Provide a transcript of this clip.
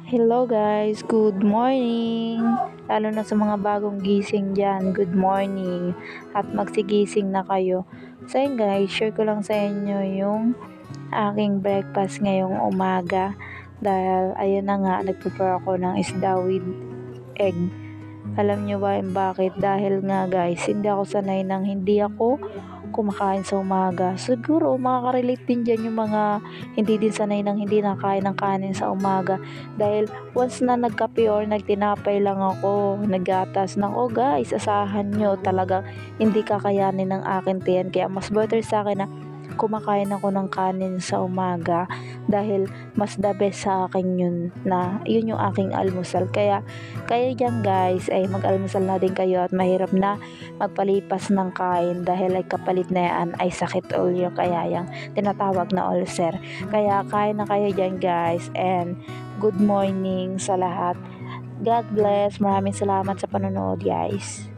Hello guys, good morning! Lalo na sa mga bagong gising dyan, good morning! At magsigising na kayo. So yun guys, share ko lang sa inyo yung aking breakfast ngayong umaga. Dahil ayun na nga, nagprepare ako ng isda with egg. Alam nyo ba yung bakit? Dahil nga guys, hindi ako sanay ng hindi ako kumakain sa umaga. Siguro makaka-relate din dyan yung mga hindi din sanay ng hindi nakain ng kanin sa umaga. Dahil once na nagkape or nagtinapay lang ako, naggatas ng, oh guys, asahan nyo talagang hindi kakayanin ng akin tiyan. Kaya mas better sa akin na kumakain ako ng kanin sa umaga dahil mas the best sa akin yun na yun yung aking almusal. Kaya kayo dyan guys ay mag-almusal na din kayo at mahirap na magpalipas ng kain dahil ay kapalit na yan ay sakit ulo kaya yung tinatawag na ulcer. Kaya kain na kayo dyan guys and good morning sa lahat. God bless. Maraming salamat sa panonood guys.